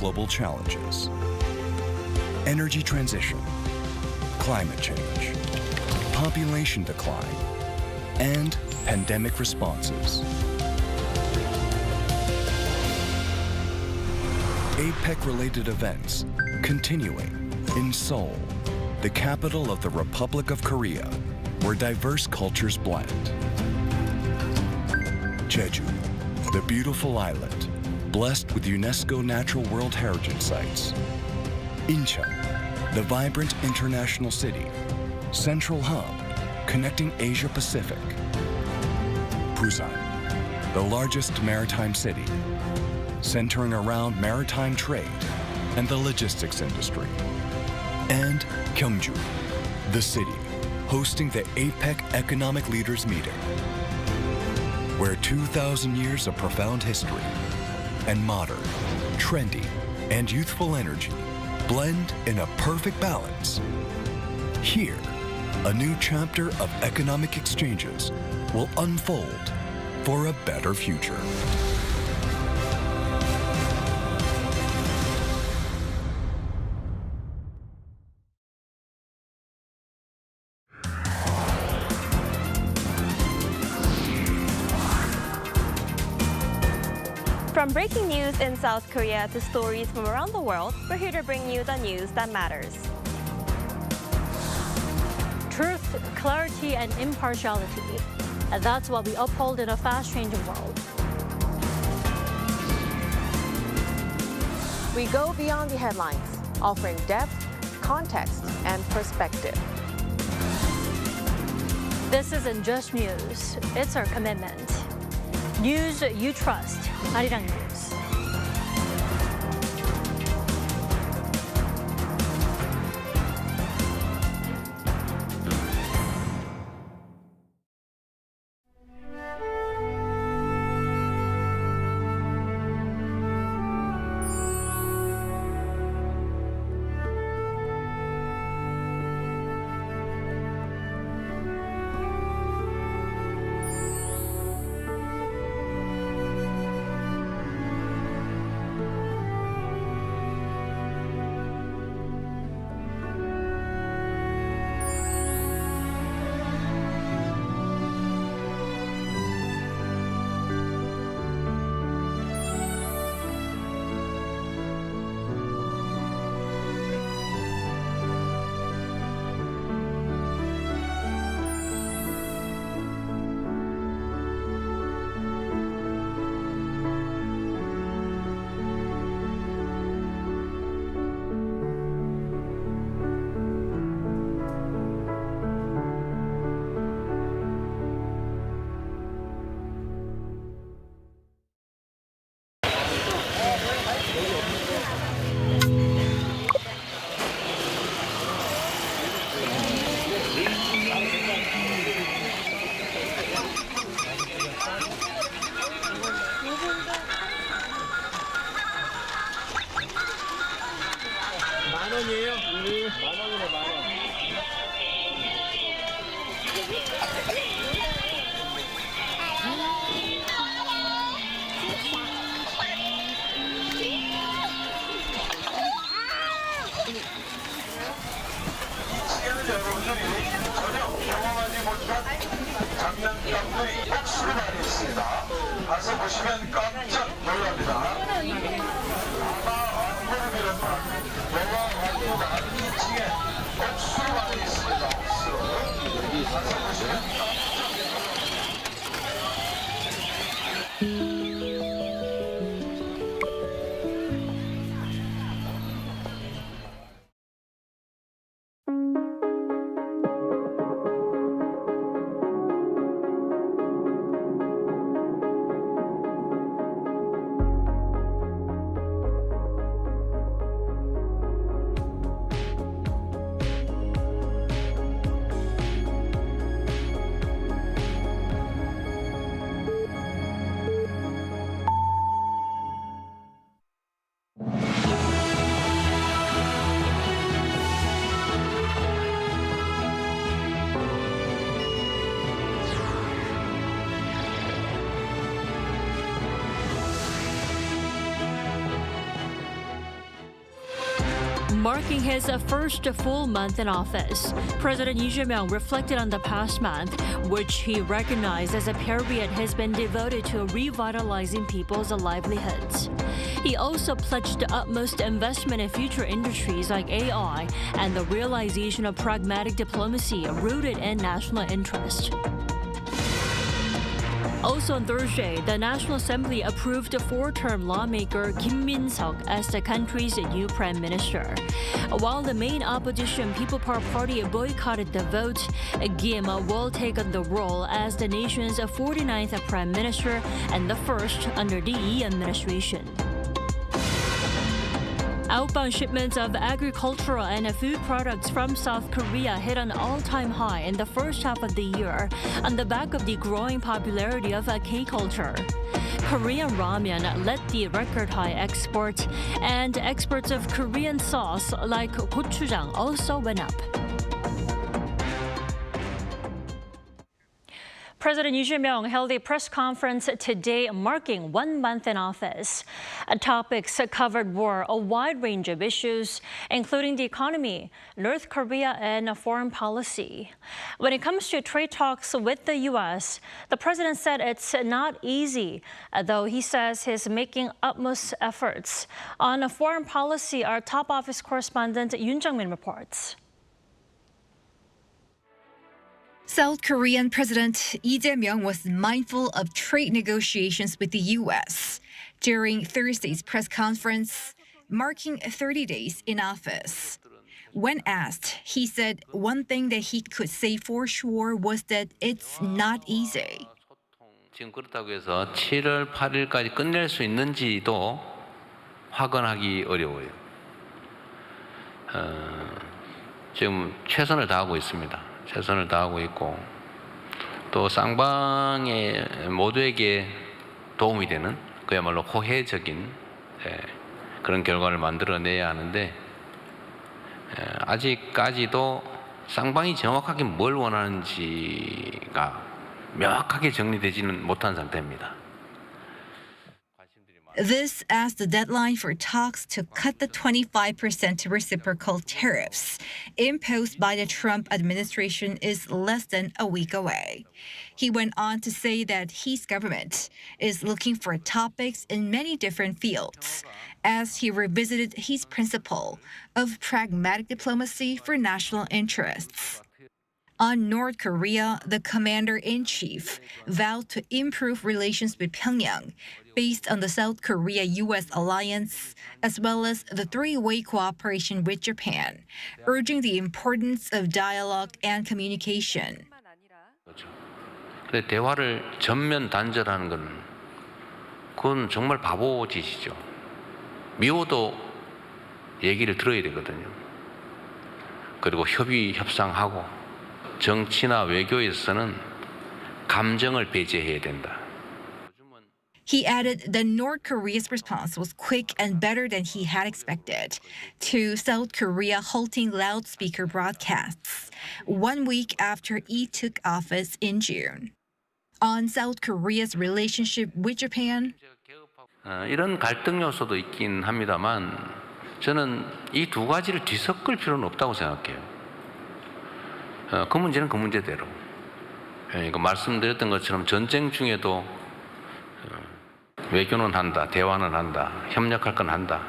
global challenges: energy transition, climate change, population decline, and pandemic responses. APEC-related events continuing in Seoul, the capital of the Republic of Korea, where diverse cultures blend. Jeju, the beautiful island, blessed with UNESCO Natural World Heritage Sites. Incheon, the vibrant international city, central hub connecting Asia-Pacific. Busan, the largest maritime city, centering around maritime trade and the logistics industry. And Gyeongju, the city hosting the APEC Economic Leaders Meeting, where 2,000 years of profound history and modern, trendy, and youthful energy blend in a perfect balance. Here, a new chapter of economic exchanges will unfold for a better future. From breaking news in South Korea to stories from around the world, we're here to bring you the news that matters. Truth, clarity, and impartiality. And that's what we uphold in a fast-changing world. We go beyond the headlines, offering depth, context, and perspective. This isn't just news, it's our commitment. News you trust. Arirang News. 가서 보시면 깜짝 놀랍니다. 아마 왕복이란 말, 뭐가 왕복 아닌지에 억수로 많이 있습니다. 억수로. 가서 보시면 Marking his first full month in office, President Lee Jae-myung reflected on the past month, which he recognized as a period has been devoted to revitalizing people's livelihoods. He also pledged the utmost investment in future industries like AI and the realization of pragmatic diplomacy rooted in national interest. Also on Thursday, the Nat'l Assembly approved four-term lawmaker Kim Min-seok as the country's new prime minister. While the main opposition People Power Party boycotted the vote, Kim will take on the role as the nation's 49th prime minister and the first under the Lee administration. Outbound shipments of agricultural and food products from South Korea hit an all-time high in the first half of the year on the back of the growing popularity of K-culture. Korean ramen led the record-high export, and exports of Korean sauce like gochujang also went up. President Lee Jae-myung held a press conference today marking 1 month in office. Topics covered were a wide range of issues, including the economy, North Korea, and foreign policy. When it comes to trade talks with the U.S., the president said it's not easy, though he says he's making utmost efforts. On foreign policy, our top office correspondent Yoon Jung-min reports. South Korean President Lee Jae-myung was mindful of trade negotiations with the U.S. during Thursday's press conference, marking 30 days in office. When asked, he said one thing that he could say for sure was that it's not easy. 지금 그렇다고 해서 7월 8일까지 끝낼 수 있는지도 확언하기 어려워요. 지금 최선을 다하고 있습니다. 최선을 다하고 있고 또 쌍방의 모두에게 도움이 되는 그야말로 호혜적인 그런 결과를 만들어내야 하는데 아직까지도 쌍방이 정확하게 뭘 원하는지가 명확하게 정리되지는 못한 상태입니다. This as the deadline for talks to cut the 25% reciprocal tariffs imposed by the Trump administration is less than a week away. He went on to say that his government is looking for topics in many different fields as he revisited his principle of pragmatic diplomacy for national interests. On North Korea, the commander-in-chief vowed to improve relations with Pyongyang based on the South Korea-U.S. alliance, as well as the three-way cooperation with Japan, urging the importance of dialogue and communication. 근데 대화를 전면 단절하는 건 그건 정말 바보짓이죠. 미워도 얘기를 들어야 되거든요. 그리고 협상하고 정치나 외교에서는 감정을 배제해야 된다. He added that North Korea's response was quick and better than he had expected to South Korea halting loudspeaker broadcasts 1 week after Lee took office in June. On South Korea's relationship with Japan, 이런 갈등 요소도 있긴 합니다만 저는 이 두 가지를 뒤섞을 필요는 없다고 생각해요. 그 문제는 그 문제대로. 말씀드렸던 것처럼 전쟁 중에도 외교는 한다, 대화는 한다, 협력할 건 한다.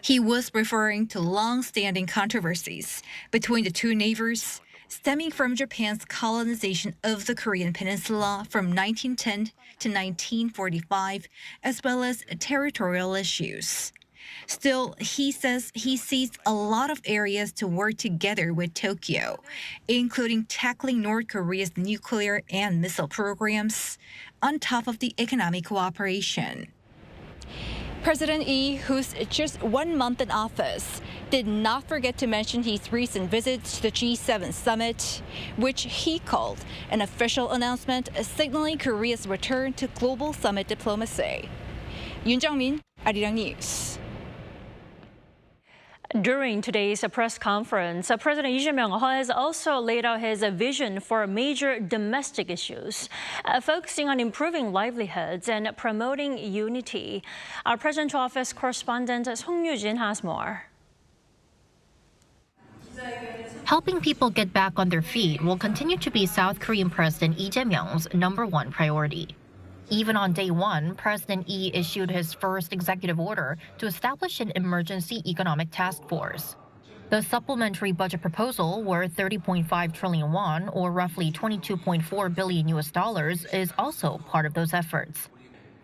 He was referring to long-standing controversies between the two neighbors, stemming from Japan's colonization of the Korean peninsula from 1910 to 1945, as well as territorial issues. Still, he says he sees a lot of areas to work together with Tokyo, including tackling North Korea's nuclear and missile programs, on top of the economic cooperation. President Lee, who's just 1 month in office, did not forget to mention his recent visit to the G7 summit, which he called an official announcement signaling Korea's return to global summit diplomacy. Yoon Jung-min, Arirang News. During today's press conference, President Lee Jae-myung has also laid out his vision for major domestic issues, focusing on improving livelihoods and promoting unity. Our Presidential Office correspondent Song Yu-jin has more. Helping people get back on their feet will continue to be South Korean President Lee Jae-myung's #1 priority. Even on day one, President Lee issued his first executive order to establish an emergency economic task force. The supplementary budget proposal, worth 30.5 trillion won, or roughly $22.4 billion, is also part of those efforts.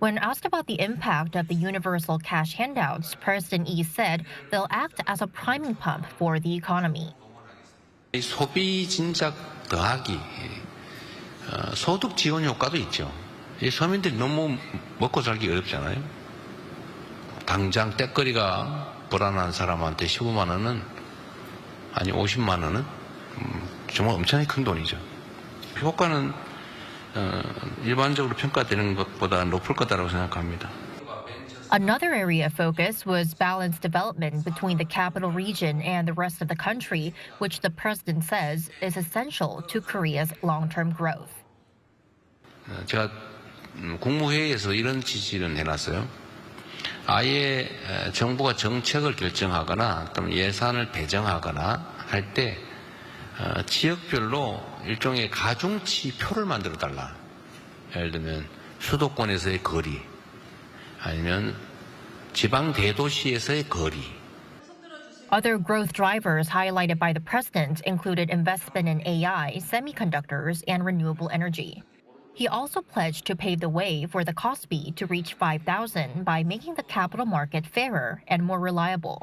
When asked about the impact of the universal cash handouts, President Lee said they'll act as a priming pump for the economy. 소비 진작 더하기, 소득 지원 효과도 있죠. 이 서민들이 너무 먹고 살기 어렵잖아요. 당장 떼거리가 불안한 사람한테 15만 원은 아니 50만 원은 정말 엄청나게 큰 돈이죠. 효과는 일반적으로 평가되는 것보다 높을 거다라고 생각합니다. Another area of focus was balanced development between the capital region and the rest of the country, which the president says is essential to Korea's long-term growth. 제가 국무회의에서 이런 지시를 해놨어요. 아예 정부가 정책을 결정하거나 또는 예산을 배정하거나 할 때 지역별로 일종의 가중치 표를 만들어 달라. 예를 들면 수도권에서의 거리, 아니면 지방 대도시에서의 거리. Other growth drivers highlighted by the president included investment in AI, semiconductors, and renewable energy. He also pledged to pave the way for the Kospi to reach 5,000 by making the capital market fairer and more reliable.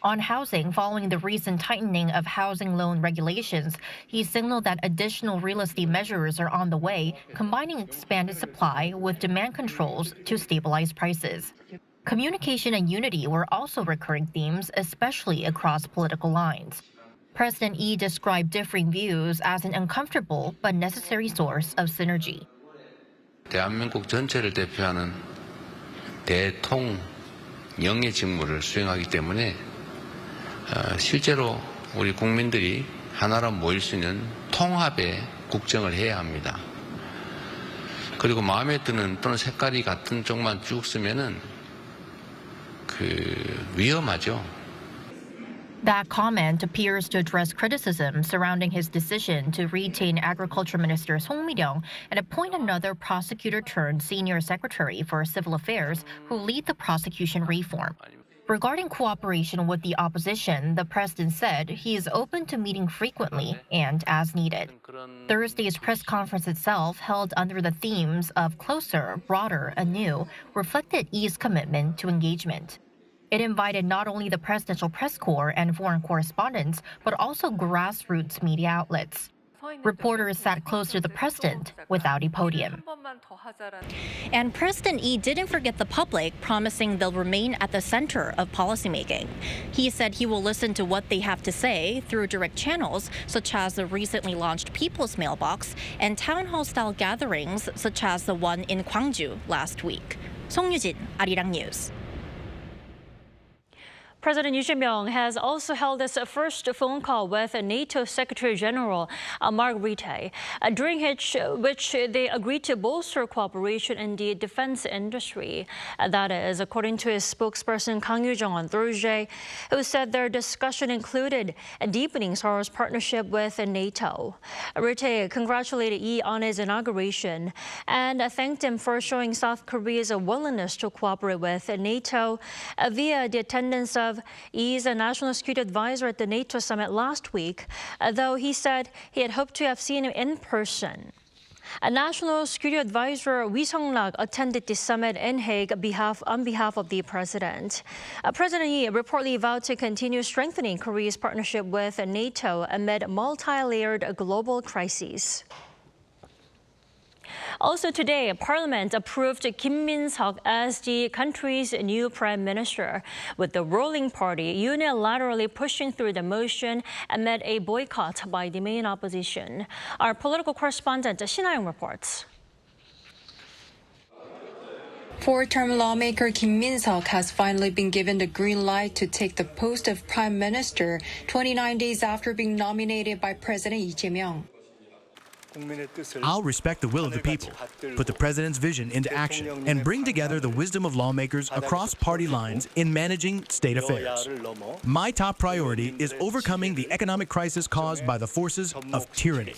On housing, following the recent tightening of housing loan regulations, he signaled that additional real estate measures are on the way, combining expanded supply with demand controls to stabilize prices. Communication and unity were also recurring themes, especially across political lines. President Lee described differing views as an uncomfortable but necessary source of synergy. 대한민국 전체를 대표하는 대통령의 직무를 수행하기 때문에 실제로 우리 국민들이 하나로 모일 수 있는 통합의 국정을 해야 합니다. 그리고 마음에 드는 또는 색깔이 같은 쪽만 쭉 쓰면은 위험하죠. That comment appears to address criticism surrounding his decision to retain Agriculture Minister Song Mi-ryong and appoint another prosecutor-turned-senior secretary for civil affairs who lead the prosecution reform. Regarding cooperation with the opposition, the president said he is open to meeting frequently and as needed. Thursday's press conference itself, held under the themes of closer, broader, and new, reflected Lee's commitment to engagement. It invited not only the presidential press corps and foreign correspondents, but also grassroots media outlets. Reporters sat close to the president without a podium. And President Lee didn't forget the public, promising they'll remain at the center of policymaking. He said he will listen to what they have to say through direct channels, such as the recently launched People's Mailbox and town hall-style gatherings, such as the one in Gwangju last week. 송유진, Arirang News. President Lee Jae-myung has also held his first phone call with NATO Secretary General Mark Rutte, during which they agreed to bolster cooperation in the defense industry. That is, according to his spokesperson Kang Yoo-jung on Thursday, who said their discussion included deepening Seoul's partnership with NATO. Rutte congratulated Lee on his inauguration and thanked him for showing South Korea's willingness to cooperate with NATO via the attendance of Lee's National Security Advisor at the NATO summit last week, though he said he had hoped to have seen him in person. National Security Advisor Wi Sung-rak attended the summit in Hague on behalf of the president. President Lee reportedly vowed to continue strengthening Korea's partnership with NATO amid multi-layered global crises. Also today, Parliament approved Kim Min-seok as the country's new prime minister, with the ruling party unilaterally pushing through the motion amid a boycott by the main opposition. Our political correspondent Shin Ha-young reports. Four-term lawmaker Kim Min-seok has finally been given the green light to take the post of prime minister 29 days after being nominated by President Lee Jae-myung. I'll respect the will of the people, put the president's vision into action, and bring together the wisdom of lawmakers across party lines in managing state affairs. My top priority is overcoming the economic crisis caused by the forces of tyranny.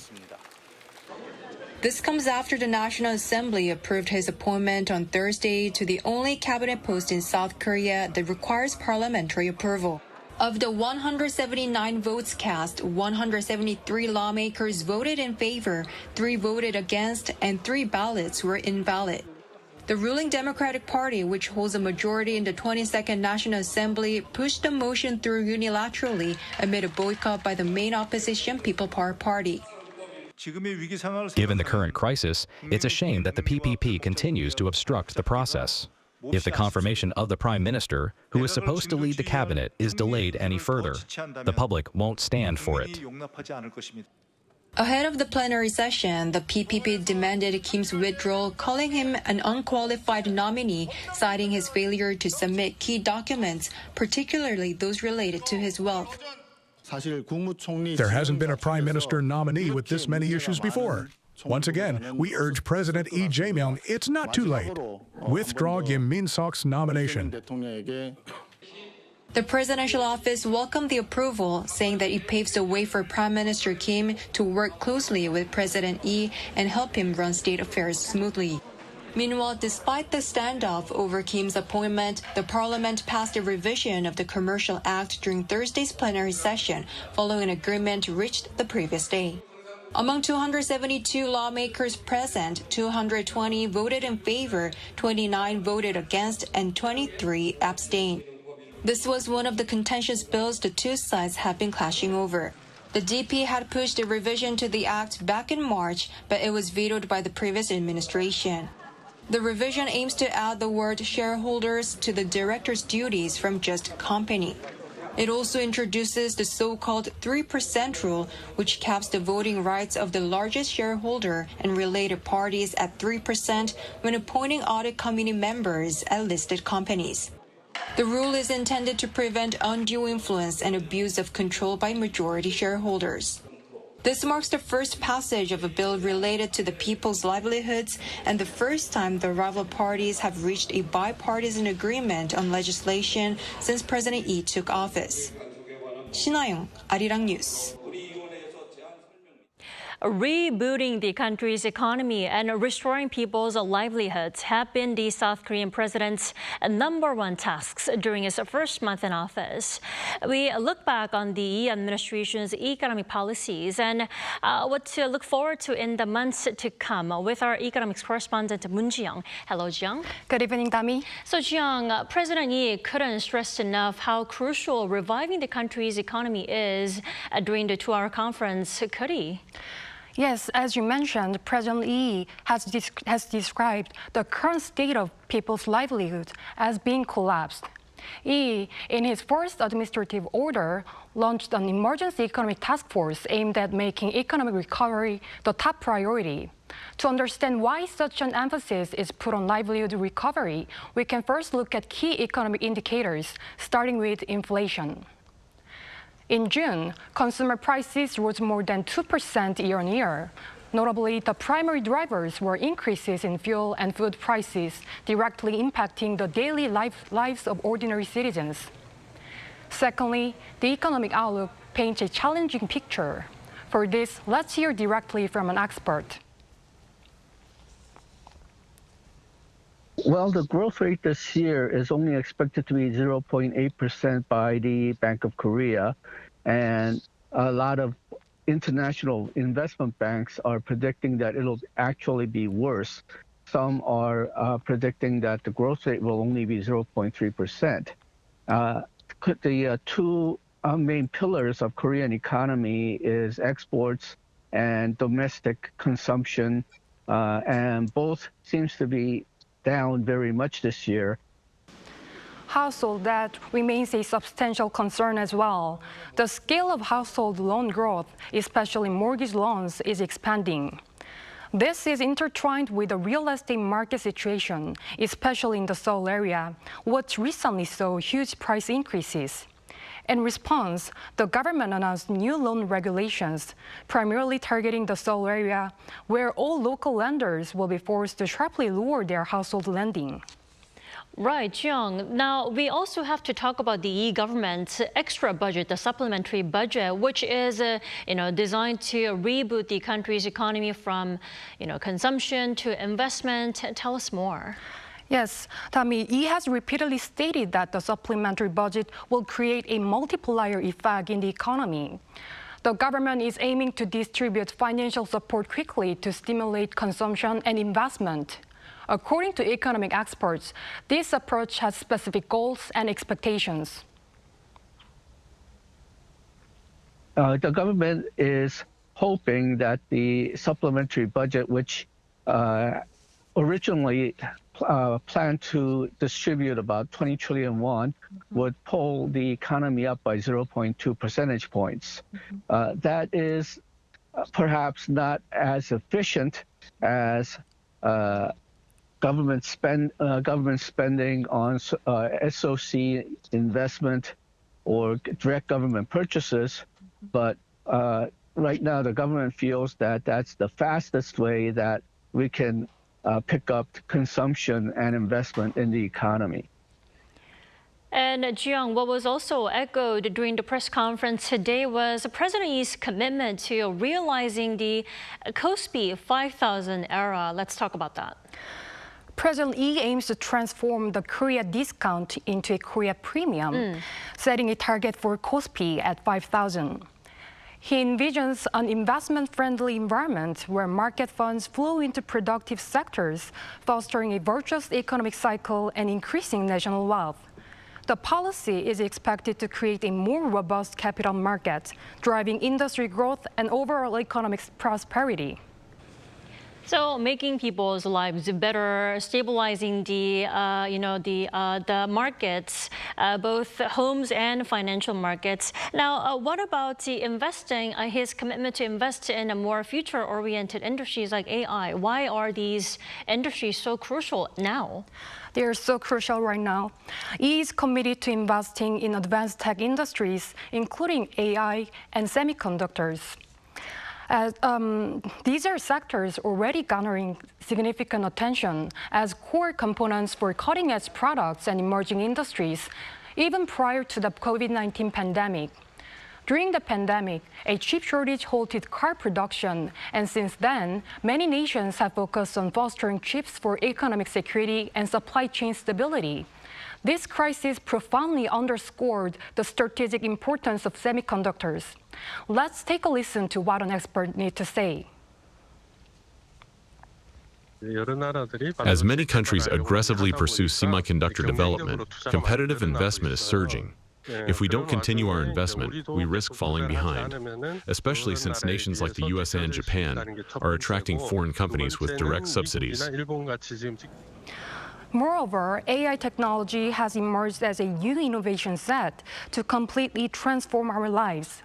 This comes after the National Assembly approved his appointment on Thursday to the only cabinet post in South Korea that requires parliamentary approval. Of the 179 votes cast, 173 lawmakers voted in favor, 3 voted against, and 3 ballots were invalid. The ruling Democratic Party, which holds a majority in the 22nd National Assembly, pushed the motion through unilaterally amid a boycott by the main opposition People Power Party. Given the current crisis, it's a shame that the PPP continues to obstruct the process. If the confirmation of the Prime Minister, who is supposed to lead the cabinet, is delayed any further, the public won't stand for it. Ahead of the plenary session, the PPP demanded Kim's withdrawal, calling him an unqualified nominee, citing his failure to submit key documents, particularly those related to his wealth. There hasn't been a Prime Minister nominee with this many issues before. Once again, we urge President Lee Jae-myung, it's not too late. Withdraw Kim Min-seok's nomination. The presidential office welcomed the approval, saying that it paves the way for Prime Minister Kim to work closely with President Lee and help him run state affairs smoothly. Meanwhile, despite the standoff over Kim's appointment, the parliament passed a revision of the Commercial Act during Thursday's plenary session, following an agreement reached the previous day. Among 272 lawmakers present, 220 voted in favor, 29 voted against, and 23 abstained. This was one of the contentious bills the two sides have been clashing over. The DP had pushed a revision to the act back in March, but it was vetoed by the previous administration. The revision aims to add the word shareholders to the director's duties from just company. It also introduces the so-called 3% rule, which caps the voting rights of the largest shareholder and related parties at 3% when appointing audit committee members at listed companies. The rule is intended to prevent undue influence and abuse of control by majority shareholders. This marks the first passage of a bill related to the people's livelihoods and the first time the rival parties have reached a bipartisan agreement on legislation since President Lee took office. 신하영, Arirang News. Rebooting the country's economy and restoring people's livelihoods have been the South Korean president's #1 tasks during his first month in office. We look back on the Lee administration's economic policies and what to look forward to in the months to come with our economics correspondent Moon Ji-young. Hello, Ji-young. Good evening, Dami. So, Ji-young, President Lee couldn't stress enough how crucial reviving the country's economy is during the 2-hour conference, could he? Yes, as you mentioned, President Lee has described the current state of people's livelihoods as being collapsed. Lee, in his first administrative order, launched an emergency economic task force aimed at making economic recovery the top priority. To understand why such an emphasis is put on livelihood recovery, we can first look at key economic indicators, starting with inflation. In June, consumer prices rose more than 2% year-on-year. Notably, the primary drivers were increases in fuel and food prices, directly impacting the daily lives of ordinary citizens. Secondly, the economic outlook paints a challenging picture. For this, let's hear directly from an expert. Well, the growth rate this year is only expected to be 0.8% by the Bank of Korea, and a lot of international investment banks are predicting that it'll actually be worse. Some are predicting that the growth rate will only be 0.3%. The two main pillars of Korean economy is exports and domestic consumption, and both seems to be down very much this year. Household debt remains a substantial concern as well. The scale of household loan growth, especially mortgage loans, is expanding. This is intertwined with the real estate market situation, especially in the Seoul area, which recently saw huge price increases. In response, the government announced new loan regulations, primarily targeting the Seoul area, where all local lenders will be forced to sharply lower their household lending. Right, Jiyoung. Now, we also have to talk about the e-government's extra budget, the supplementary budget, which is, designed to reboot the country's economy from, consumption to investment. Tell us more. Yes, Tommy, Lee has repeatedly stated that the supplementary budget will create a multiplier effect in the economy. The government is aiming to distribute financial support quickly to stimulate consumption and investment. According to economic experts, this approach has specific goals and expectations. The government is hoping that the supplementary budget, which originally planned to distribute about 20 trillion won, would pull the economy up by 0.2 percentage points. That is perhaps not as efficient as government spending on SOC investment or direct government purchases, but right now the government feels that that's the fastest way that we can pick up consumption and investment in the economy. And Jiyoung, what was also echoed during the press conference today was President Lee's commitment to realizing the KOSPI 5,000 era. Let's talk about that. President Lee aims to transform the Korea discount into a Korea premium, setting a target for KOSPI at 5,000. He envisions an investment-friendly environment where market funds flow into productive sectors, fostering a virtuous economic cycle and increasing national wealth. The policy is expected to create a more robust capital market, driving industry growth and overall economic prosperity. So making people's lives better, stabilizing the markets, both homes and financial markets. Now, what about the investing? His commitment to invest in a more future-oriented industries like AI. Why are these industries so crucial now? They are so crucial right now. He is committed to investing in advanced tech industries, including AI and semiconductors. These are sectors already garnering significant attention as core components for cutting-edge products and emerging industries, even prior to the COVID-19 pandemic. During the pandemic, a chip shortage halted car production, and since then, many nations have focused on fostering chips for economic security and supply chain stability. This crisis profoundly underscored the strategic importance of semiconductors. Let's take a listen to what an expert needs to say. As many countries aggressively pursue semiconductor development, competitive investment is surging. If we don't continue our investment, we risk falling behind, especially since nations like the USA and Japan are attracting foreign companies with direct subsidies. Moreover, AI technology has emerged as a new innovation set to completely transform our lives.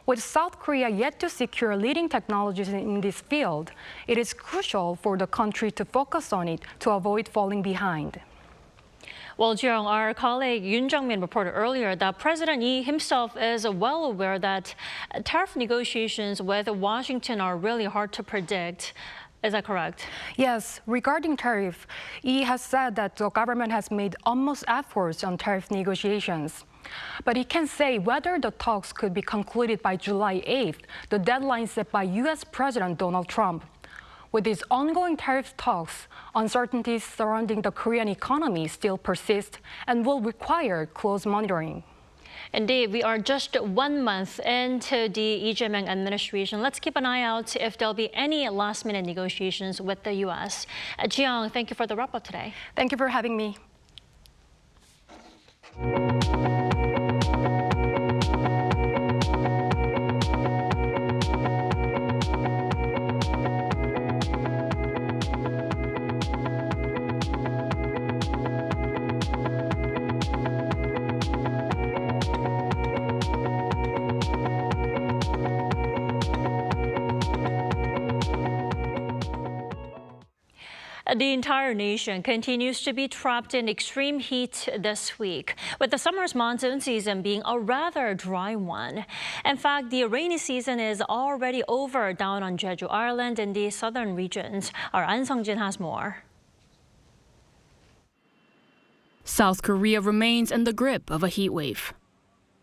With South Korea yet to secure leading technologies in this field, it is crucial for the country to focus on it to avoid falling behind. Well, Jiyoung, our colleague Yoon Jung-min reported earlier that President Lee himself is well aware that tariff negotiations with Washington are really hard to predict. Is that correct? Yes. Regarding tariff, Lee has said that the government has made utmost efforts on tariff negotiations. But he can't say whether the talks could be concluded by July 8th, the deadline set by U.S. President Donald Trump. With these ongoing tariff talks, uncertainties surrounding the Korean economy still persist and will require close monitoring. Indeed, we are just 1 month into the Lee Jae-myung administration. Let's keep an eye out if there'll be any last-minute negotiations with the U.S. Jiyoung, thank you for the wrap-up today. Thank you for having me. The entire nation continues to be trapped in extreme heat this week, with the summer's monsoon season being a rather dry one. In fact, the rainy season is already over down on Jeju Island in the southern regions. Our An Sung-jin has more. South Korea remains in the grip of a heat wave.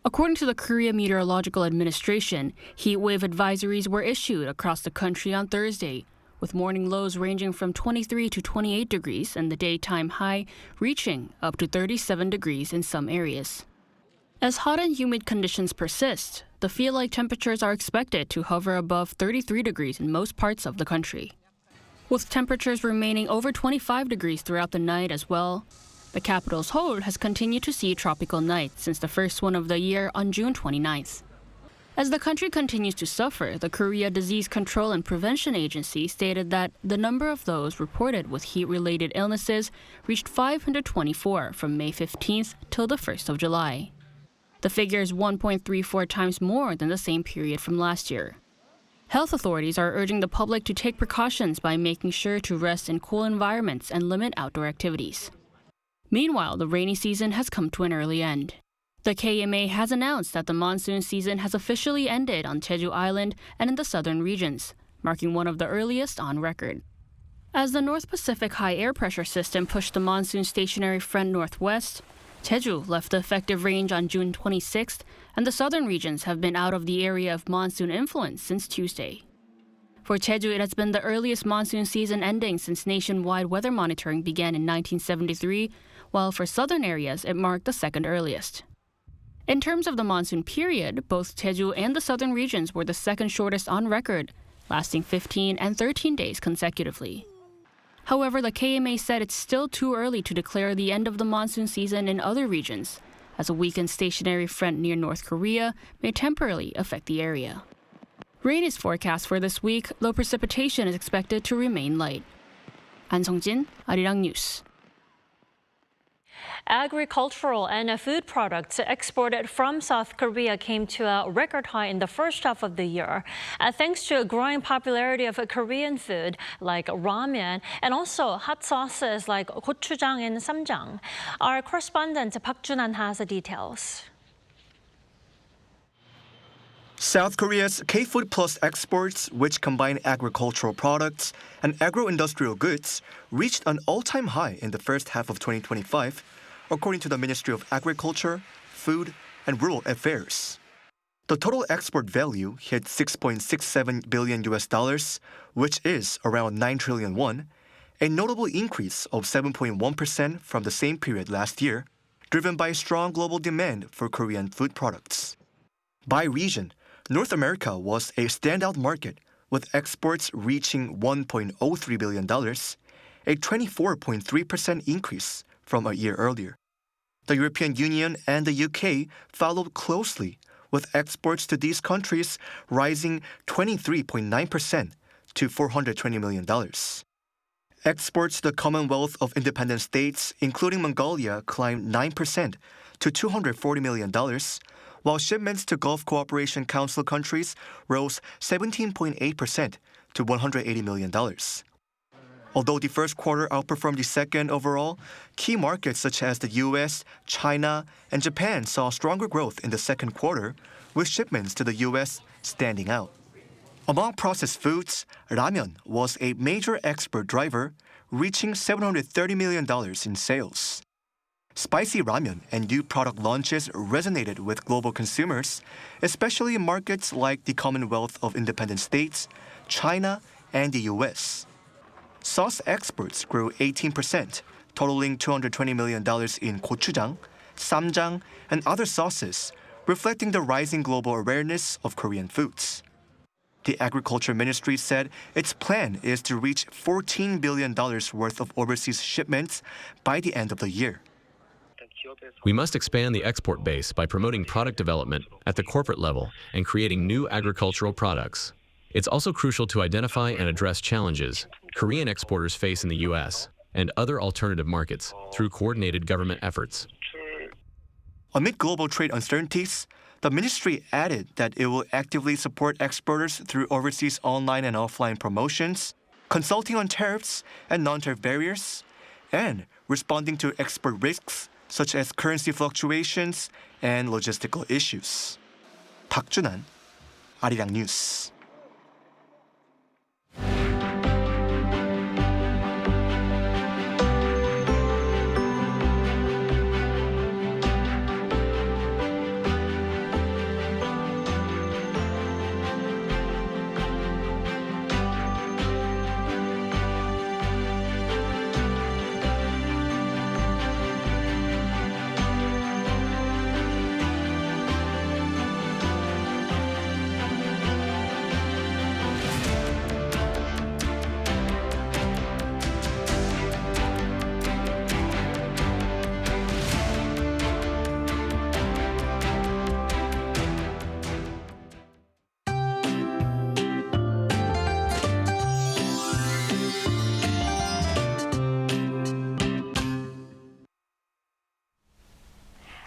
According to the Korea Meteorological Administration, heat wave advisories were issued across the country on Thursday, with morning lows ranging from 23 to 28 degrees and the daytime high reaching up to 37 degrees in some areas. As hot and humid conditions persist, the feel-like temperatures are expected to hover above 33 degrees in most parts of the country. With temperatures remaining over 25 degrees throughout the night as well, the capital Seoul has continued to see tropical nights since the first one of the year on June 29th. As the country continues to suffer, the Korea Disease Control and Prevention Agency stated that the number of those reported with heat-related illnesses reached 524 from May 15th till the 1st of July. The figure is 1.34 times more than the same period from last year. Health authorities are urging the public to take precautions by making sure to rest in cool environments and limit outdoor activities. Meanwhile, the rainy season has come to an early end. The KMA has announced that the monsoon season has officially ended on Jeju Island and in the southern regions, marking one of the earliest on record. As the North Pacific high air pressure system pushed the monsoon stationary front northwest, Jeju left the effective range on June 26th, and the southern regions have been out of the area of monsoon influence since Tuesday. For Jeju, it has been the earliest monsoon season ending since nationwide weather monitoring began in 1973, while for southern areas, it marked the second earliest. In terms of the monsoon period, both Jeju and the southern regions were the second shortest on record, lasting 15 and 13 days consecutively. However, the KMA said it's still too early to declare the end of the monsoon season in other regions, as a weakened stationary front near North Korea may temporarily affect the area. Rain is forecast for this week, though precipitation is expected to remain light. An Sung-jin, Arirang News. Agricultural and food products exported from South Korea came to a record high in the first half of the year, thanks to a growing popularity of Korean food like ramen and also hot sauces like gochujang and samjang. Our correspondent Park Junan has the details. South Korea's K-Food Plus exports, which combine agricultural products and agro-industrial goods, reached an all-time high in the first half of 2025, according to the Ministry of Agriculture, Food, and Rural Affairs. The total export value hit $6.67 billion, which is around 9 trillion won, a notable increase of 7.1% from the same period last year, driven by strong global demand for Korean food products. By region, North America was a standout market, with exports reaching $1.03 billion, a 24.3% increase from a year earlier. The European Union and the UK followed closely, with exports to these countries rising 23.9% to $420 million. Exports to the Commonwealth of Independent States, including Mongolia, climbed 9% to $240 million, while shipments to Gulf Cooperation Council countries rose 17.8% to $180 million. Although the first quarter outperformed the second overall, key markets such as the US, China, and Japan saw stronger growth in the second quarter, with shipments to the US standing out. Among processed foods, ramen was a major export driver, reaching $730 million in sales. Spicy ramen and new product launches resonated with global consumers, especially in markets like the Commonwealth of Independent States, China, and the US. Sauce exports grew 18%, totaling $220 million in gochujang, samjang, and other sauces, reflecting the rising global awareness of Korean foods. The Agriculture Ministry said its plan is to reach $14 billion worth of overseas shipments by the end of the year. We must expand the export base by promoting product development at the corporate level and creating new agricultural products. It's also crucial to identify and address challenges Korean exporters face in the U.S. and other alternative markets through coordinated government efforts. Amid global trade uncertainties, the ministry added that it will actively support exporters through overseas online and offline promotions, consulting on tariffs and non-tariff barriers, and responding to export risks such as currency fluctuations and logistical issues. 박준환, Arirang News.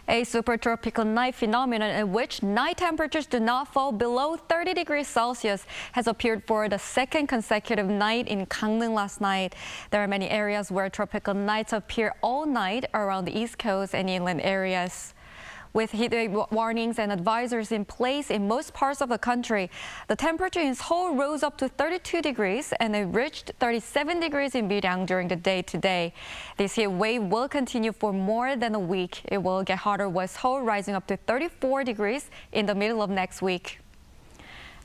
A supertropical night phenomenon in which night temperatures do not fall below 30 degrees Celsius has appeared for the second consecutive night in Gangneung last night. There are many areas where tropical nights appear all night around the East Coast and inland areas. With heatwave warnings and advisories in place in most parts of the country, the temperature in Seoul rose up to 32 degrees and it reached 37 degrees in Arirang during the day today. This heat wave will continue for more than a week. It will get hotter with Seoul rising up to 34 degrees in the middle of next week.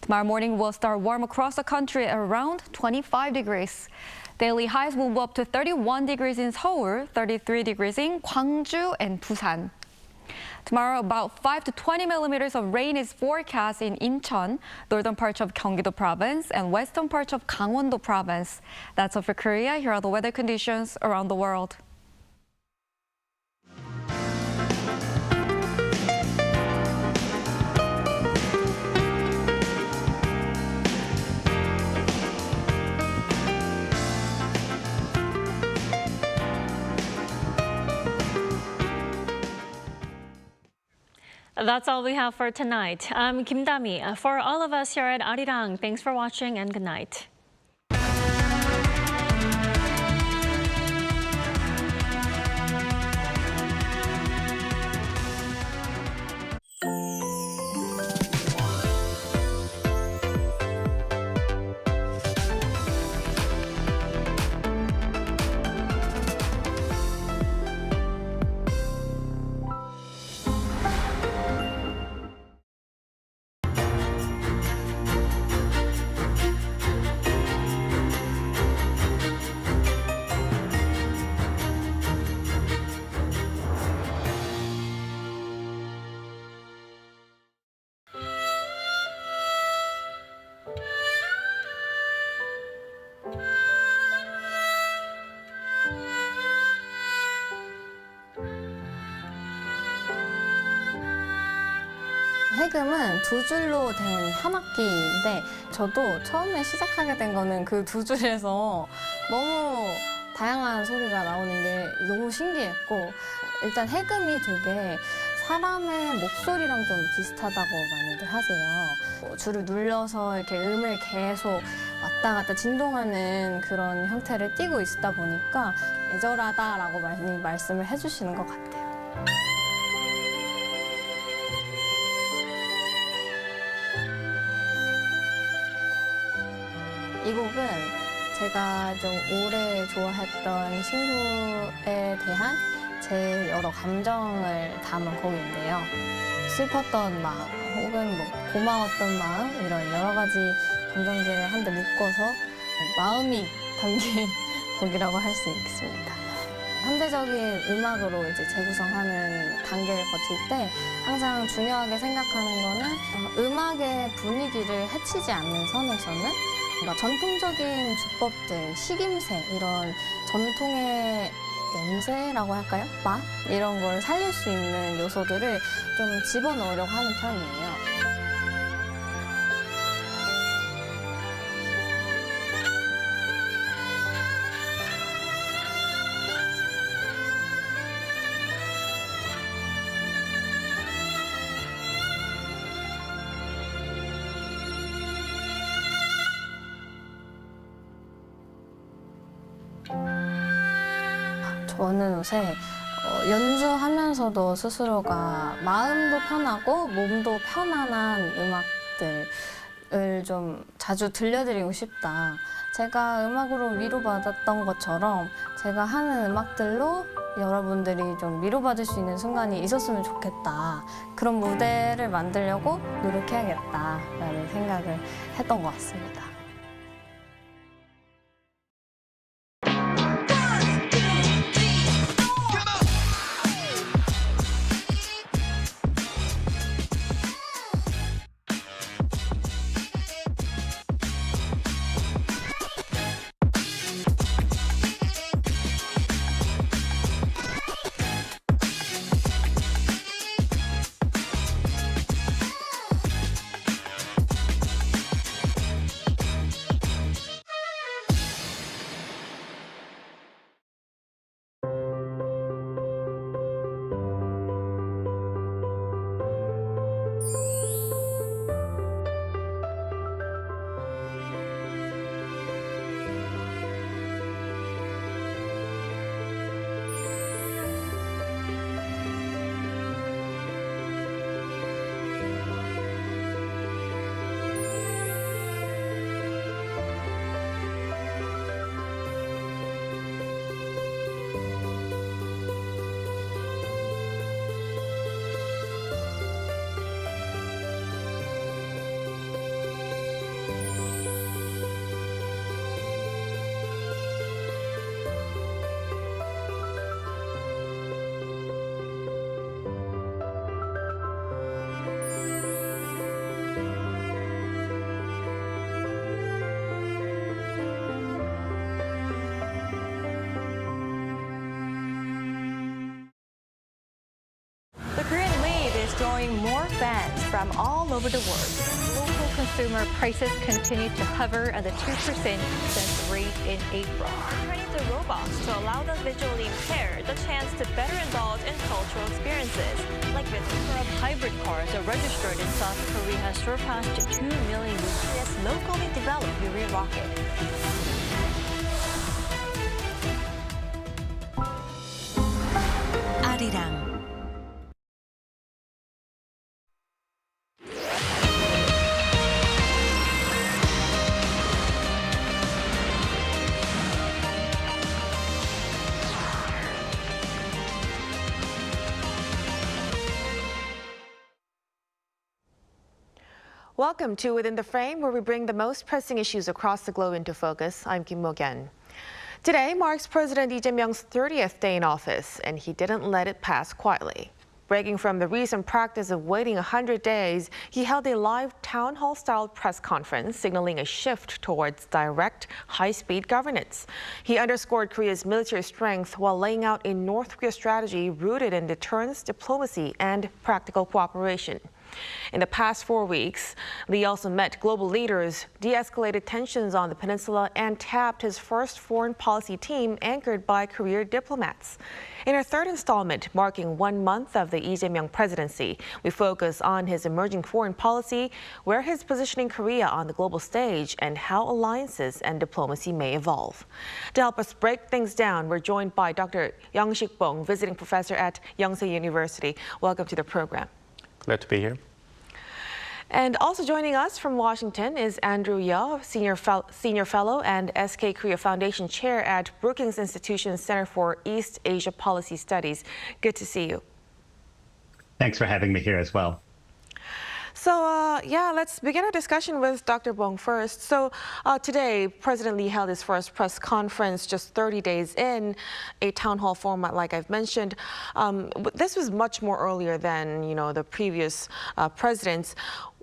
Tomorrow morning will start warm across the country at around 25 degrees. Daily highs will move up to 31 degrees in Seoul, 33 degrees in Gwangju and Busan. Tomorrow, about 5 to 20 millimeters of rain is forecast in Incheon, northern parts of Gyeonggi-do province, and western parts of Gangwon-do province. That's all for Korea. Here are the weather conditions around the world. That's all we have for tonight. I'm Kim Dami. For all of us here at Arirang, thanks for watching and good night. 해금은 두 줄로 된 현악기인데 저도 처음에 시작하게 된 거는 그 두 줄에서 너무 다양한 소리가 나오는 게 너무 신기했고 일단 해금이 되게 사람의 목소리랑 좀 비슷하다고 많이들 하세요. 줄을 눌러서 이렇게 음을 계속 왔다 갔다 진동하는 그런 형태를 띠고 있다 보니까 애절하다라고 많이 말씀을 해주시는 것 같아요. 이 곡은 제가 좀 오래 좋아했던 친구에 대한 제 여러 감정을 담은 곡인데요. 슬펐던 마음 혹은 뭐 고마웠던 마음 이런 여러 가지 감정들을 한데 묶어서 마음이 담긴 곡이라고 할 수 있겠습니다. 현대적인 음악으로 이제 재구성하는 단계를 거칠 때 항상 중요하게 생각하는 거는 음악의 분위기를 해치지 않는 선에서는 전통적인 주법들, 식임새 이런 전통의 냄새라고 할까요? 맛? 이런 걸 살릴 수 있는 요소들을 좀 집어넣으려고 하는 편이에요. 원은 옷에 연주하면서도 스스로가 마음도 편하고 몸도 편안한 음악들을 좀 자주 들려드리고 싶다. 제가 음악으로 위로받았던 것처럼 제가 하는 음악들로 여러분들이 좀 위로받을 수 있는 순간이 있었으면 좋겠다. 그런 무대를 만들려고 노력해야겠다라는 생각을 했던 것 같습니다. drawing more fans from all over the world. Local consumer prices continue to hover at the 2% rate in April. Turning to robots to allow the visually impaired the chance to better indulge in cultural experiences. Like the number of hybrid cars are registered in South Korea has surpassed 2 million using this locally developed Yuri rocket. Arirang. Welcome to Within the Frame, where we bring the most pressing issues across the globe into focus. I'm Kim Min-seok. Today marks President Lee Jae-myung's 30th day in office, and he didn't let it pass quietly. Breaking from the recent practice of waiting 100 days, he held a live town hall-style press conference, signaling a shift towards direct, high-speed governance. He underscored Korea's military strength while laying out a North Korea strategy rooted in deterrence, diplomacy, and practical cooperation. In the past 4 weeks, Lee also met global leaders, de-escalated tensions on the peninsula, and tapped his first foreign policy team anchored by career diplomats. In our third installment, marking 1 month of the Lee Jae-myung presidency, we focus on his emerging foreign policy, where he's positioning Korea on the global stage, and how alliances and diplomacy may evolve. To help us break things down, we're joined by Dr. Young-sik Bong, visiting professor at Yonsei University. Welcome to the program. Glad to be here. And also joining us from Washington is Andrew Yeo, Senior Fellow and SK Korea Foundation Chair at Brookings Institution's Center for East Asia Policy Studies. Good to see you. Thanks for having me here as well. So, let's begin our discussion with Dr. Bong first. So, today, President Lee held his first press conference just 30 days in, a town hall format, like I've mentioned. This was much more earlier than, the previous presidents.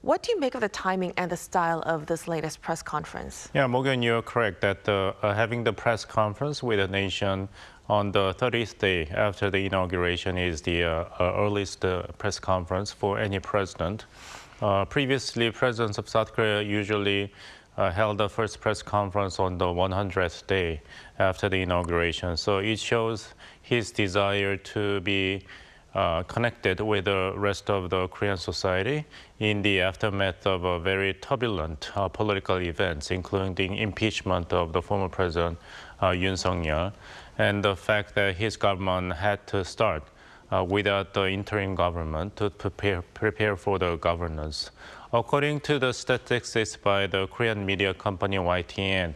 What do you make of the timing and the style of this latest press conference? Yeah, Morgan, you're correct that having the press conference with the nation on the 30th day after the inauguration is the earliest press conference for any president. Previously, presidents of South Korea usually held the first press conference on the 100th day after the inauguration. So it shows his desire to be connected with the rest of the Korean society in the aftermath of very turbulent political events, including the impeachment of the former president Yoon Suk-yeol. and the fact that his government had to start without the interim government to prepare for the governance. According to the statistics by the Korean media company YTN,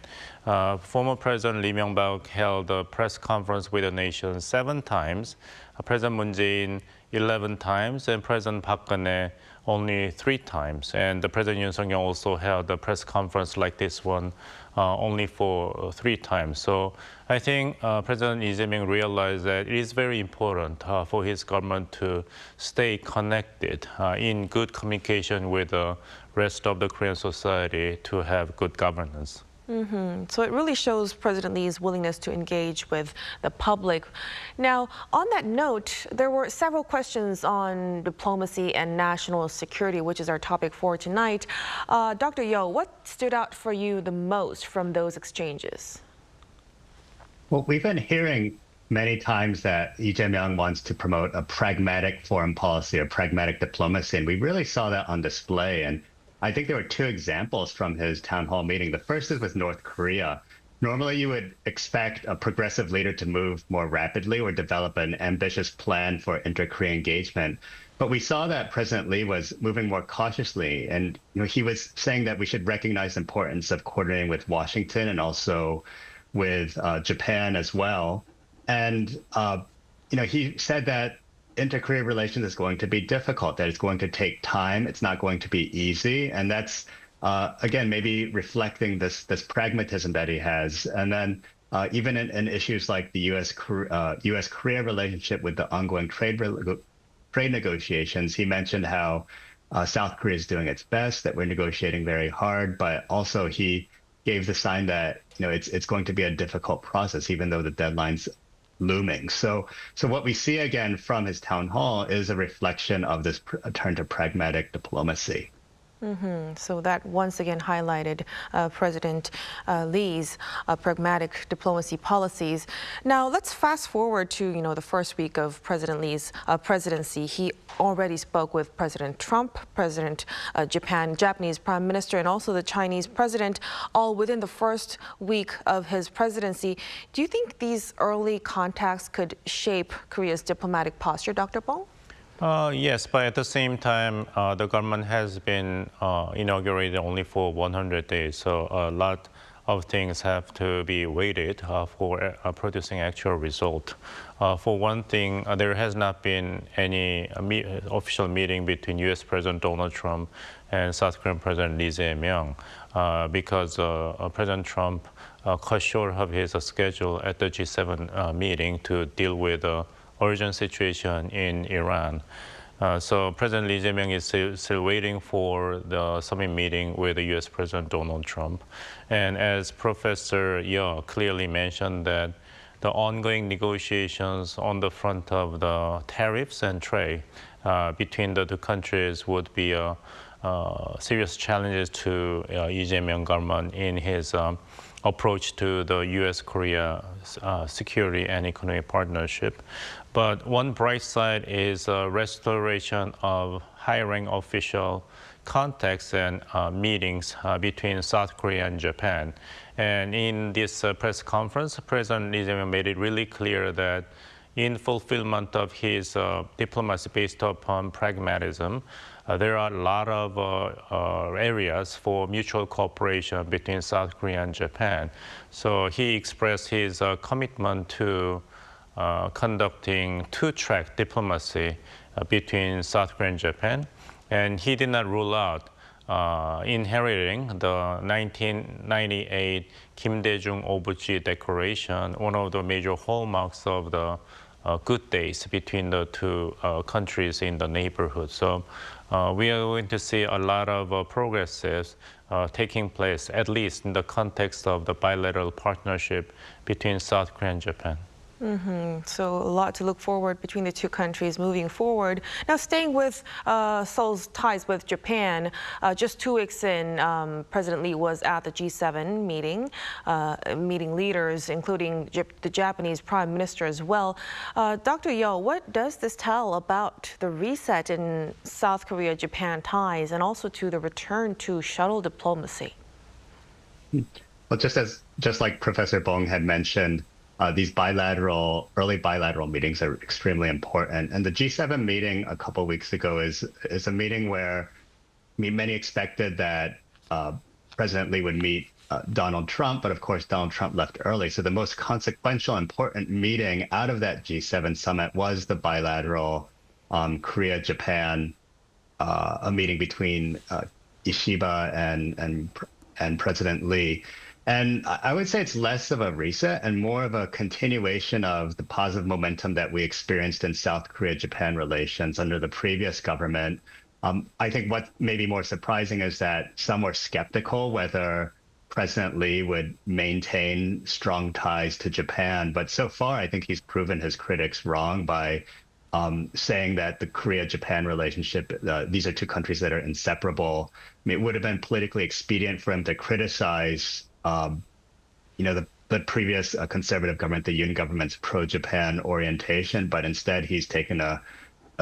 former President Lee Myung-bak held a press conference with the nation 7 times, President Moon Jae-in 11 times, and President Park Geun-hye only 3 times. And the President Yoon Suk-yeol also held a press conference like this one only for 3 times. So I think President Lee Jae-myung realized that it is very important for his government to stay connected in good communication with the rest of the Korean society to have good governance. So it really shows President Lee's willingness to engage with the public. Now, on that note, there were several questions on diplomacy and national security, which is our topic for tonight. Dr. Yo, what stood out for you the most from those exchanges? Well, we've been hearing many times that Lee Jae-myung wants to promote a pragmatic foreign policy, a pragmatic diplomacy, and we really saw that on display. And I think there were 2 examples from his town hall meeting. The first is with North Korea. Normally, you would expect a progressive leader to move more rapidly or develop an ambitious plan for inter-Korea engagement. But we saw that President Lee was moving more cautiously. And he was saying that we should recognize the importance of coordinating with Washington and also with Japan as well. And he said that inter-Korea relations is going to be difficult, that it's going to take time, it's not going to be easy. And that's, again, maybe reflecting this pragmatism that he has. And then even in issues like the U.S.-Korea relationship with the ongoing trade negotiations, he mentioned how South Korea is doing its best, that we're negotiating very hard, but also he gave the sign that it's going to be a difficult process, even though the deadline's looming. So what we see again from his town hall is a reflection of this turn to pragmatic diplomacy. So that once again highlighted President Lee's pragmatic diplomacy policies. Now let's fast forward to the first week of President Lee's presidency. He already spoke with President Trump, President Japanese Prime Minister, and also the Chinese President, all within the first week of his presidency. Do you think these early contacts could shape Korea's diplomatic posture, Dr. Bong? Yes, but at the same time, the government has been inaugurated only for 100 days, so a lot of things have to be waited for producing actual result. For one thing, there has not been any official meeting between U.S. President Donald Trump and South Korean President Lee Jae-myung because President Trump cut short of his schedule at the G7 meeting to deal with urgent situation in Iran. So President Lee Jae-myung is still waiting for the summit meeting with the U.S. President Donald Trump. And as Professor Yeo clearly mentioned, that the ongoing negotiations on the front of the tariffs and trade between the 2 countries would be serious challenges to Lee Jae-myung government in his approach to the U.S.-Korea security and economic partnership. But one bright side is restoration of high-rank official contacts and meetings between South Korea and Japan. And in this press conference, President Lee Jae-myung made it really clear that in fulfillment of his diplomacy based upon pragmatism, there are a lot of areas for mutual cooperation between South Korea and Japan. So he expressed his commitment to conducting 2-track diplomacy between South Korea and Japan. And he did not rule out inheriting the 1998 Kim Dae-jung-Obuchi Declaration, one of the major hallmarks of the good days between the 2 countries in the neighborhood. So we are going to see a lot of progresses taking place, at least in the context of the bilateral partnership between South Korea and Japan. So a lot to look forward between the 2 countries moving forward. Now, staying with Seoul's ties with Japan, just 2 weeks in, President Lee was at the G7 meeting, meeting leaders, including the Japanese Prime Minister as well. Dr. Yeo, what does this tell about the reset in South Korea-Japan ties and also to the return to shuttle diplomacy? Well, just like Professor Bong had mentioned, these early bilateral meetings are extremely important. And the G7 meeting a couple weeks ago is a meeting where many expected that President Lee would meet Donald Trump, but of course Donald Trump left early. So the most consequential, important meeting out of that G7 summit was the bilateral Korea-Japan, a meeting between Ishiba and President Lee. And I would say it's less of a reset and more of a continuation of the positive momentum that we experienced in South Korea-Japan relations under the previous government. I think what may be more surprising is that some were skeptical whether President Lee would maintain strong ties to Japan. But so far, I think he's proven his critics wrong by saying that the Korea-Japan relationship, these are two countries that are inseparable. I mean, it would have been politically expedient for him to criticize the previous conservative government, the Yoon government's pro-Japan orientation, but instead he's taken a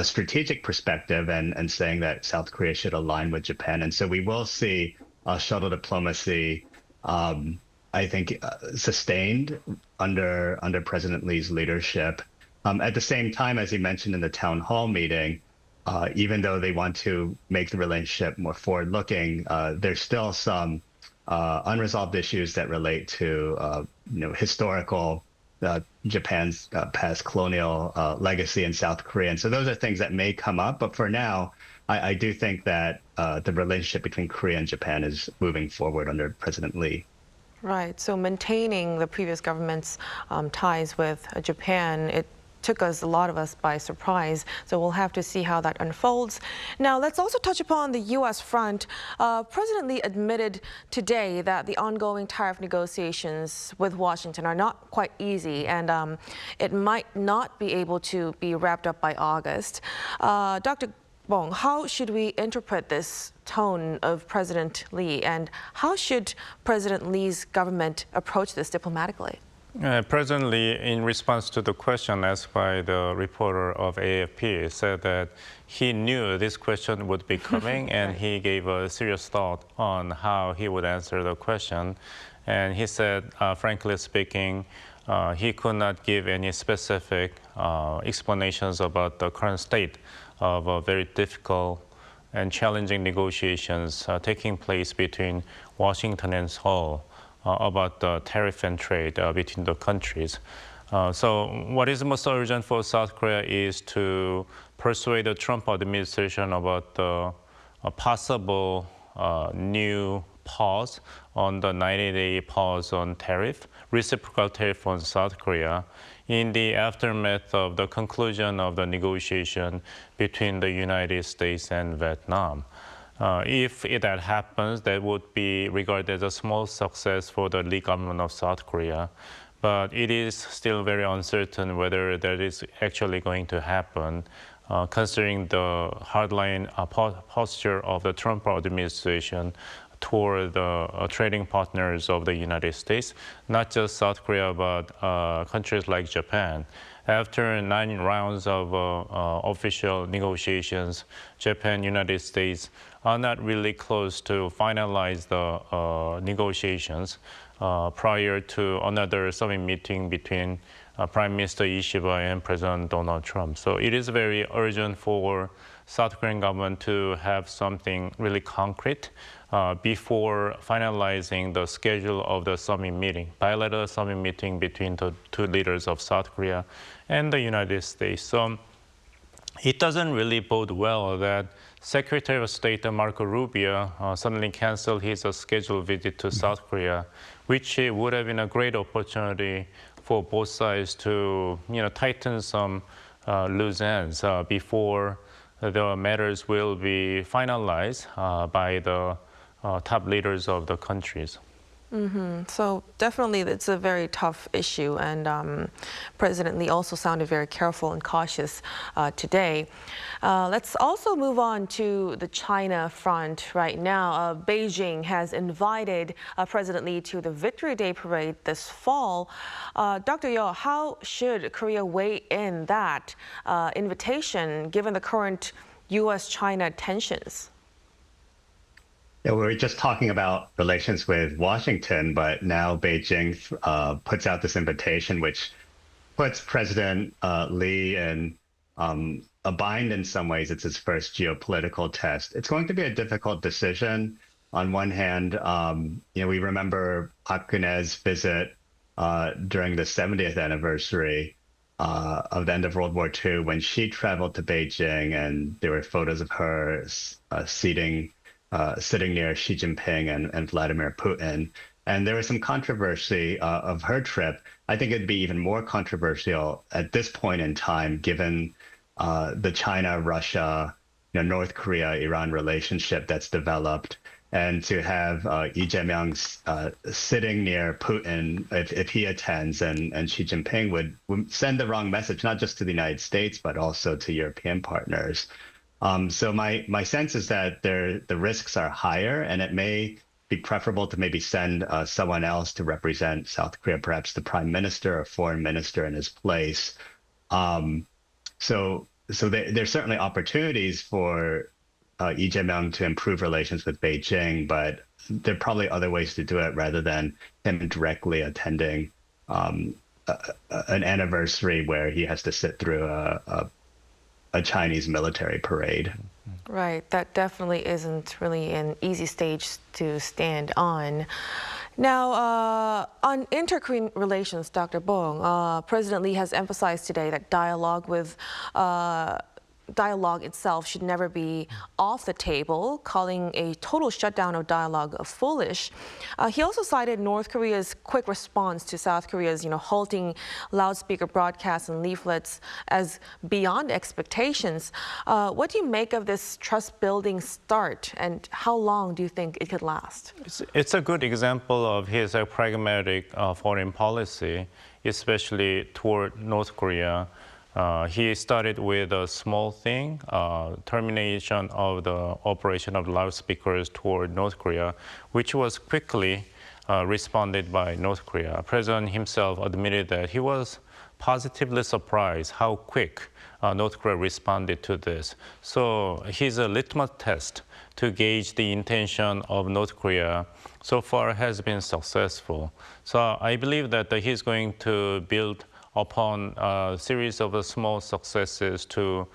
strategic perspective and saying that South Korea should align with Japan. And so we will see shuttle diplomacy, I think, sustained under President Lee's leadership. At the same time, as he mentioned in the town hall meeting, even though they want to make the relationship more forward-looking, there's still some unresolved issues that relate to historical Japan's past colonial legacy in South Korea. And so those are things that may come up. But for now, I do think that the relationship between Korea and Japan is moving forward under President Lee. Right. So maintaining the previous government's ties with Japan, it took a lot of us by surprise. So we'll have to see how that unfolds. Now, let's also touch upon the U.S. front. President Lee admitted today that the ongoing tariff negotiations with Washington are not quite easy, and it might not be able to be wrapped up by August. Dr. Bong, how should we interpret this tone of President Lee, and how should President Lee's government approach this diplomatically? President Lee, in response to the question asked by the reporter of AFP, said that he knew this question would be coming and he gave a serious thought on how he would answer the question. And he said, frankly speaking, he could not give any specific explanations about the current state of very difficult and challenging negotiations taking place between Washington and Seoul about the tariff and trade between the countries. So what is most urgent for South Korea is to persuade the Trump administration about the possible new pause on the 90-day pause on tariff, reciprocal tariff on South Korea, in the aftermath of the conclusion of the negotiation between the United States and Vietnam. If that happens, that would be regarded as a small success for the Lee government of South Korea. But it is still very uncertain whether that is actually going to happen, considering the hardline posture of the Trump administration toward the trading partners of the United States, not just South Korea, but countries like Japan. After 9 rounds of official negotiations, Japan, United States are not really close to finalize the negotiations prior to another summit meeting between Prime Minister Ishiba and President Donald Trump. So it is very urgent for South Korean government to have something really concrete before finalizing the schedule of the summit meeting, bilateral summit meeting between the two leaders of South Korea and the United States. So it doesn't really bode well that Secretary of State Marco Rubio suddenly canceled his scheduled visit to South Korea, which would have been a great opportunity for both sides to tighten some loose ends before the matters will be finalized by the top leaders of the countries. So definitely it's a very tough issue, and President Lee also sounded very careful and cautious today. Let's also move on to the China front right now. Beijing has invited President Lee to the Victory Day parade this fall. Dr. Yeo, how should Korea weigh in that invitation given the current U.S.-China tensions? Yeah, we were just talking about relations with Washington, but now Beijing puts out this invitation, which puts President Lee in a bind in some ways. It's his first geopolitical test. It's going to be a difficult decision. On one hand, we remember Park Geun-hye's visit during the 70th anniversary of the end of World War II, when she traveled to Beijing, and there were photos of her sitting near Xi Jinping and Vladimir Putin. And there was some controversy of her trip. I think it'd be even more controversial at this point in time, given the China, Russia, North Korea, Iran relationship that's developed. And to have Lee Jae-myung sitting near Putin, if he attends, and Xi Jinping would send the wrong message, not just to the United States, but also to European partners. So my sense is that the risks are higher, and it may be preferable to maybe send someone else to represent South Korea, perhaps the prime minister or foreign minister in his place. So there's certainly opportunities for Lee Jae-myung to improve relations with Beijing, but there are probably other ways to do it rather than him directly attending an anniversary where he has to sit through a Chinese military parade. Right, that definitely isn't really an easy stage to stand on. Now, on inter-Korean relations, Dr. Bong, President Lee has emphasized today that dialogue itself should never be off the table, calling a total shutdown of dialogue foolish. He also cited North Korea's quick response to South Korea's, halting loudspeaker broadcasts and leaflets as beyond expectations. What do you make of this trust-building start, and how long do you think it could last? It's a good example of his pragmatic foreign policy, especially toward North Korea. He started with a small thing, termination of the operation of loudspeakers toward North Korea, which was quickly responded by North Korea. President himself admitted that he was positively surprised how quick North Korea responded to this. So his litmus test to gauge the intention of North Korea so far has been successful. So I believe that he's going to build upon a series of small successes to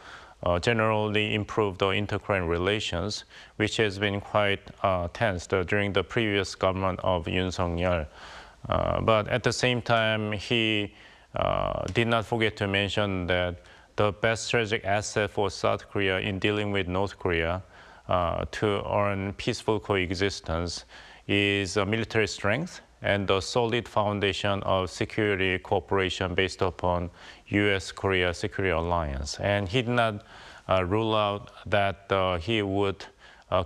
generally improve the inter-Korean relations, which has been quite tense during the previous government of Yoon Suk-yeol. But at the same time, he did not forget to mention that the best strategic asset for South Korea in dealing with North Korea to earn peaceful coexistence is military strength and the solid foundation of security cooperation based upon U.S.-Korea security alliance. And he did not rule out that he would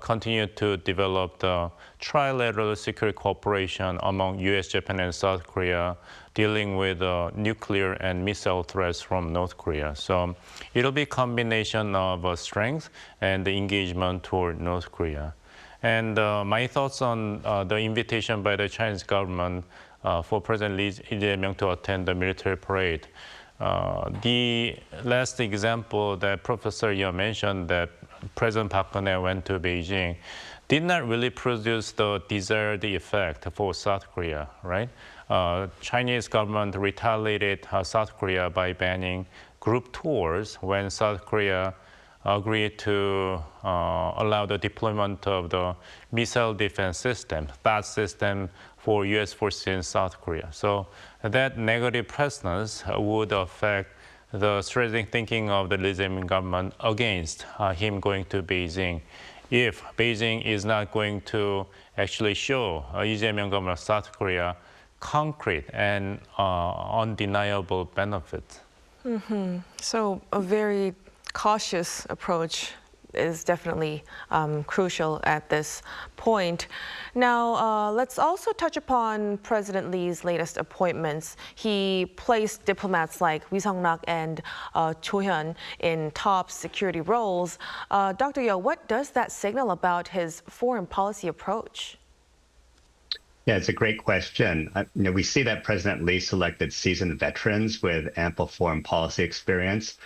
continue to develop the trilateral security cooperation among U.S., Japan, and South Korea, dealing with nuclear and missile threats from North Korea. So it'll be a combination of strength and the engagement toward North Korea. And my thoughts on the invitation by the Chinese government for President Lee Jae-myung to attend the military parade. The last example that Professor Yeo mentioned, that President Park Geun-hye went to Beijing, did not really produce the desired effect for South Korea, right? Chinese government retaliated South Korea by banning group tours when South Korea agreed to allow the deployment of the missile defense system, that system for U.S. forces in South Korea. So that negative precedence would affect the strategic thinking of the Lee Jae-myung government against him going to Beijing. If Beijing is not going to actually show Lee Jae-myung government of South Korea concrete and undeniable benefits. So a very cautious approach is definitely crucial at this point. Now, let's also touch upon President Lee's latest appointments. He placed diplomats like Wi Sung-rak and Cho Hyun in top security roles. Dr. Yeo, what does that signal about his foreign policy approach? Yeah, it's a great question. We see that President Lee selected seasoned veterans with ample foreign policy experience.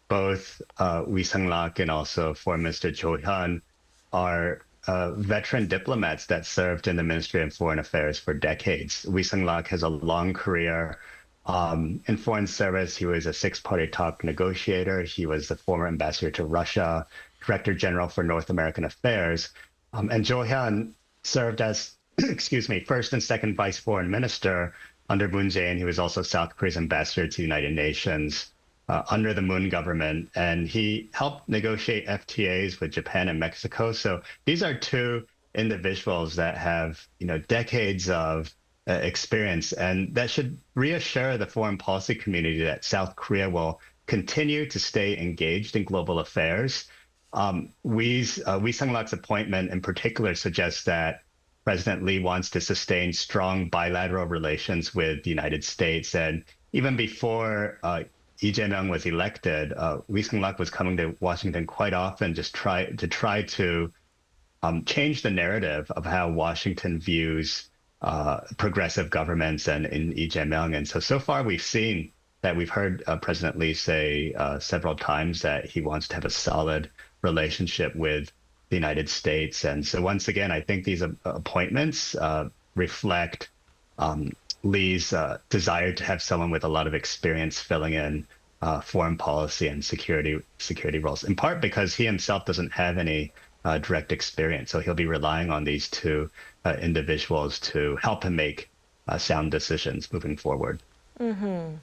Both Wi Sung-rak and also Foreign Minister Cho Hyun are veteran diplomats that served in the Ministry of Foreign Affairs for decades. Wee Seung-lak has a long career in foreign service. He was a six-party top negotiator. He was the former ambassador to Russia, Director General for North American Affairs. And Jo Hyun served as, first and second vice foreign minister under Moon Jae-in. He was also South Korea's ambassador to the United Nations under the Moon government. And he helped negotiate FTAs with Japan and Mexico. So these are two individuals that have, decades of experience, and that should reassure the foreign policy community that South Korea will continue to stay engaged in global affairs. Wee Seung-lak's appointment in particular suggests that President Lee wants to sustain strong bilateral relations with the United States. And even before Lee Jae-myung was elected, Wee Seung-lak was coming to Washington quite often, just try to change the narrative of how Washington views progressive governments and in Lee Jae-myung. And so far we've seen that we've heard President Lee say several times that he wants to have a solid relationship with the United States. And so once again, I think these appointments reflect Lee's desire to have someone with a lot of experience filling in foreign policy and security roles, in part because he himself doesn't have any direct experience. So he'll be relying on these two individuals to help him make sound decisions moving forward. Mm-hmm.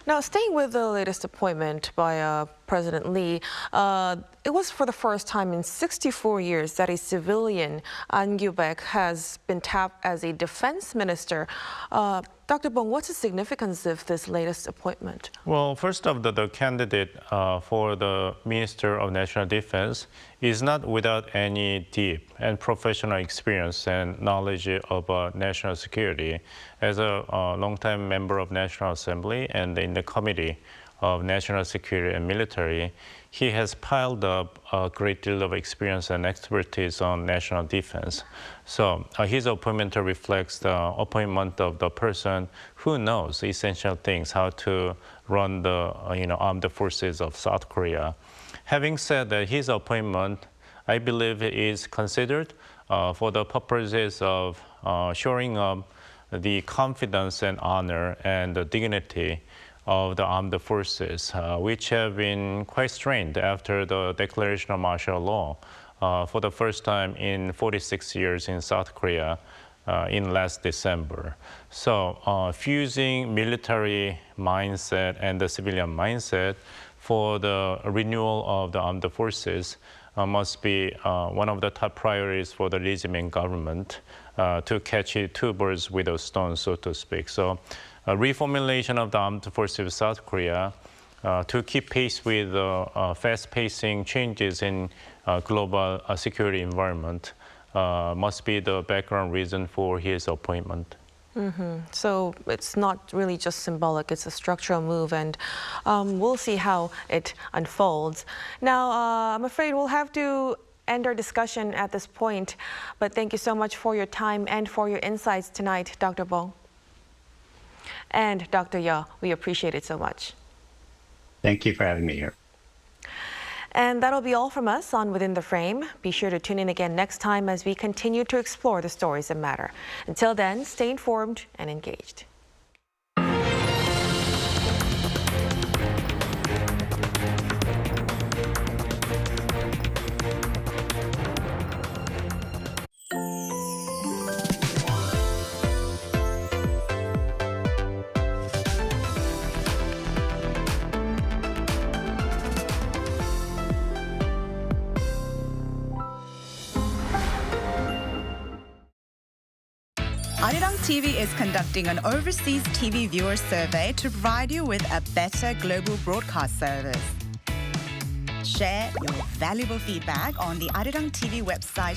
Now, staying with the latest appointment by President Lee, it was for the first time in 64 years that a civilian, An Gyu-baek, has been tapped as a defense minister. Dr. Bong, what's the significance of this latest appointment? Well, first of the candidate for the Minister of National Defense is not without any deep and professional experience and knowledge of national security. As a longtime member of National Assembly and in the Committee of National Security and Military, he has piled up a great deal of experience and expertise on national defense. So his appointment reflects the appointment of the person who knows essential things, how to run the armed forces of South Korea. Having said that, his appointment, I believe, is considered for the purposes of shoring up the confidence and honor and the dignity of the armed forces, which have been quite strained after the declaration of martial law for the first time in 46 years in South Korea in last December. So fusing military mindset and the civilian mindset for the renewal of the armed forces must be one of the top priorities for the Lee Jae-myung government to catch two birds with a stone, so to speak. So reformulation of the armed forces of South Korea to keep pace with fast-pacing changes in global security environment must be the background reason for his appointment. Mm-hmm. So it's not really just symbolic, it's a structural move, and we'll see how it unfolds. Now, I'm afraid we'll have to end our discussion at this point, but thank you so much for your time and for your insights tonight, Dr. Bong. And Dr. Yeo, we appreciate it so much. Thank you for having me here. And that'll be all from us on Within the Frame. Be sure to tune in again next time as we continue to explore the stories that matter. Until then, stay informed and engaged. Arirang TV is conducting an overseas TV viewer survey to provide you with a better global broadcast service. Share your valuable feedback on the Arirang TV website